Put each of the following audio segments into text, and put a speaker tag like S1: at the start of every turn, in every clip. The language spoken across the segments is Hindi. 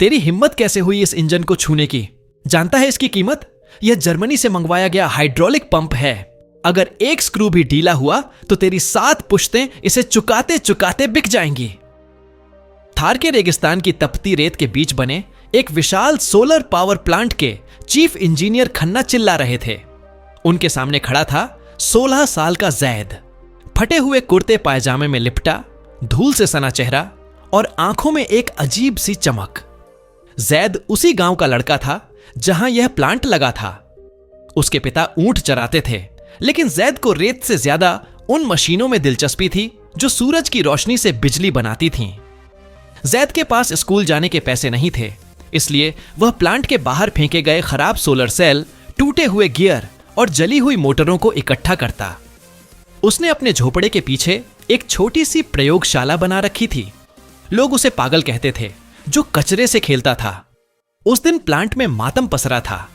S1: तेरी हिम्मत कैसे हुई इस इंजन को छूने की? जानता है इसकी कीमत? यह जर्मनी से मंगवाया गया हाइड्रोलिक पंप है। अगर एक स्क्रू भी ढीला हुआ तो तेरी 7 पुश्तें इसे चुकाते चुकाते बिक जाएंगी। थार के रेगिस्तान की तपती रेत के बीच बने एक विशाल सोलर पावर प्लांट के चीफ इंजीनियर खन्ना चिल्ला रहे थे। उनके सामने खड़ा था 16 साल का जैद, फटे हुए कुर्ते पायजामे में लिपटा, धूल से सना चेहरा और आंखों में एक अजीब सी चमक। जैद उसी गांव का लड़का था जहां यह प्लांट लगा था। उसके पिता ऊंट चराते थे, लेकिन जैद को रेत से ज्यादा उन मशीनों में दिलचस्पी थी जो सूरज की रोशनी से बिजली बनाती थीं। जैद के पास स्कूल जाने के पैसे नहीं थे, इसलिए वह प्लांट के बाहर फेंके गए खराब सोलर सेल, टूटे हुए गियर और जली हुई मोटरों को इकट्ठा करता। उसने अपने झोपड़े के पीछे एक छोटी सी प्रयोगशाला बना रखी थी। लोग उसे पागल कहते थे, जो कचरे से खेलता था। उस दिन प्लांट में मातम पसरा था।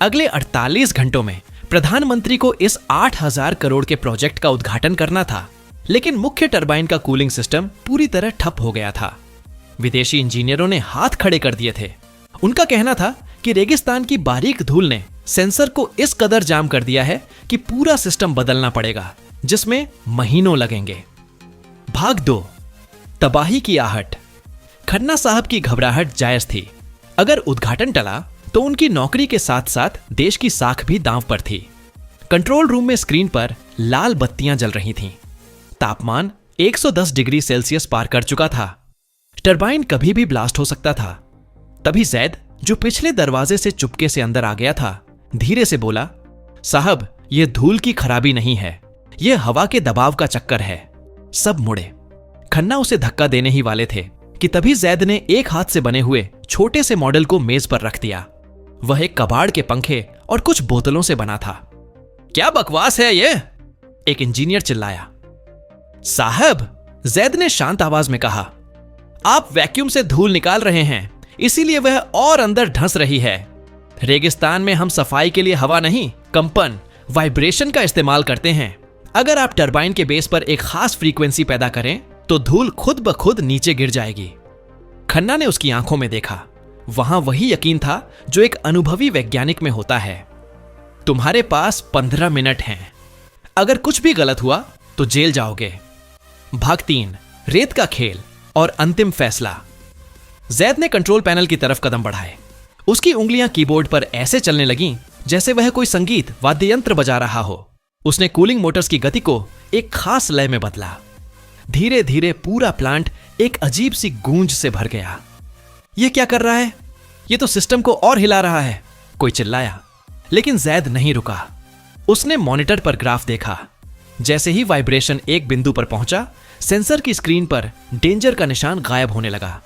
S1: अगले 48 घंटों में प्रधानमंत्री को इस 8,000 करोड़ के प्रोजेक्ट का उद्घाटन करना था, लेकिन मुख्य टरबाइन का कूलिंग सिस्टम पूरी तरह ठप हो गया था। विदेशी इंजीनियरों ने हाथ खड़े कर दिए थे। उनका कहना था कि रेगिस्तान की बारीक धूल ने सेंसर को इस कदर जाम कर दिया है कि पूरा सिस्टम बदलना पड़ेगा, जिसमें महीनों लगेंगे। भाग 2, तबाही की आहट। खन्ना साहब की घबराहट जायज थी। अगर उद्घाटन टला तो उनकी नौकरी के साथ साथ देश की साख भी दांव पर थी। कंट्रोल रूम में स्क्रीन पर लाल बत्तियां जल रही थीं। तापमान 110 डिग्री सेल्सियस पार कर चुका था। टरबाइन कभी भी ब्लास्ट हो सकता था। तभी जैद, जो पिछले दरवाजे से चुपके से अंदर आ गया था, धीरे से बोला, साहब, यह धूल की खराबी नहीं है, यह हवा के दबाव का चक्कर है। सब मुड़े। खन्ना उसे धक्का देने ही वाले थे कि तभी जैद ने एक हाथ से बने हुए छोटे से मॉडल को मेज पर रख दिया। वह एक कबाड़ के पंखे और कुछ बोतलों से बना था। क्या बकवास है ये? एक इंजीनियर चिल्लाया। साहब, जैद ने शांत आवाज में कहा, आप वैक्यूम से धूल निकाल रहे हैं, इसीलिए वह और अंदर धंस रही है। रेगिस्तान में हम सफाई के लिए हवा नहीं, कंपन, वाइब्रेशन का इस्तेमाल करते हैं। अगर आप टरबाइन के बेस पर एक खास फ्रीक्वेंसी पैदा करें तो धूल खुद ब खुद नीचे गिर जाएगी। खन्ना ने उसकी आंखों में देखा। वहां वही यकीन था जो एक अनुभवी वैज्ञानिक में होता है। तुम्हारे पास 15 मिनट हैं। अगर कुछ भी गलत हुआ तो जेल जाओगे। भाग 3, रेत का खेल और अंतिम फैसला। जैद ने कंट्रोल पैनल की तरफ कदम बढ़ाए। उसकी उंगलियां कीबोर्ड पर ऐसे चलने लगीं जैसे वह कोई संगीत वाद्य यंत्र बजा रहा हो। उसने कूलिंग मोटर्स की गति को एक खास लय में बदला। धीरे धीरे पूरा प्लांट एक अजीब सी गूंज से भर गया। यह क्या कर रहा है? यह तो सिस्टम को और हिला रहा है, कोई चिल्लाया। लेकिन जैद नहीं रुका। उसने मॉनिटर पर ग्राफ देखा। जैसे ही वाइब्रेशन एक बिंदु पर पहुंचा, सेंसर की स्क्रीन पर डेंजर का निशान गायब होने लगा।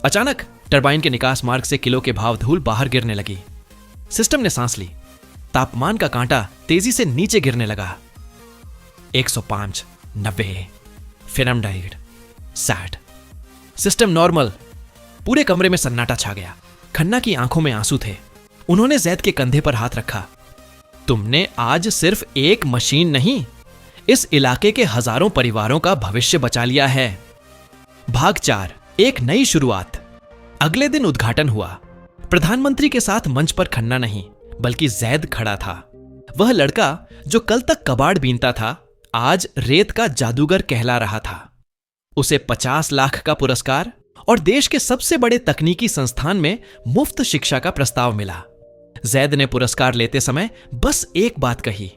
S1: अचानक टरबाइन के निकास मार्ग से किलो के भाव धूल बाहर गिरने लगी। सिस्टम ने सांस ली। तापमान का कांटा तेजी से नीचे गिरने लगा। 105, 90, फिनमडाइड, सैड। System normal. पूरे कमरे में सन्नाटा छा गया। खन्ना की आंखों में आंसू थे। उन्होंने जैद के कंधे पर हाथ रखा। तुमने आज सिर्फ एक मशीन नहीं, इस इलाके के हजारों परिवारों का भविष्य बचा लिया है। भाग 4, एक नई शुरुआत। अगले दिन उद्घाटन हुआ। प्रधानमंत्री के साथ मंच पर खन्ना नहीं, बल्कि जैद खड़ा था। वह लड़का जो कल तक कबाड़ बीनता था, आज रेत का जादूगर कहला रहा था। उसे 50 लाख का पुरस्कार और देश के सबसे बड़े तकनीकी संस्थान में मुफ्त शिक्षा का प्रस्ताव मिला। जैद ने पुरस्कार लेते समय बस एक बात कही,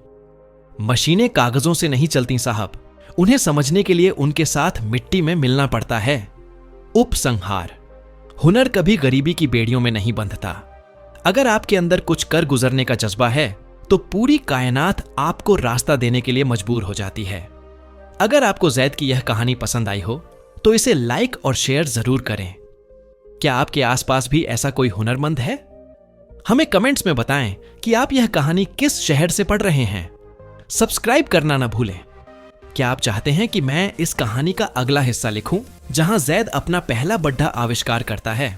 S1: मशीनें कागजों से नहीं चलती साहब, उन्हें समझने के लिए उनके साथ मिट्टी में मिलना पड़ता है। उपसंहार। हुनर कभी गरीबी की बेड़ियों में नहीं बंधता। अगर आपके अंदर कुछ कर गुजरने का जज्बा है तो पूरी कायनात आपको रास्ता देने के लिए मजबूर हो जाती है। अगर आपको जैद की यह कहानी पसंद आई हो तो इसे लाइक और शेयर जरूर करें। क्या आपके आसपास भी ऐसा कोई हुनरमंद है? हमें कमेंट्स में बताएं कि आप यह कहानी किस शहर से पढ़ रहे हैं। सब्सक्राइब करना ना भूलें। क्या आप चाहते हैं कि मैं इस कहानी का अगला हिस्सा लिखूं, जहां जैद अपना पहला बड्ढा आविष्कार करता है?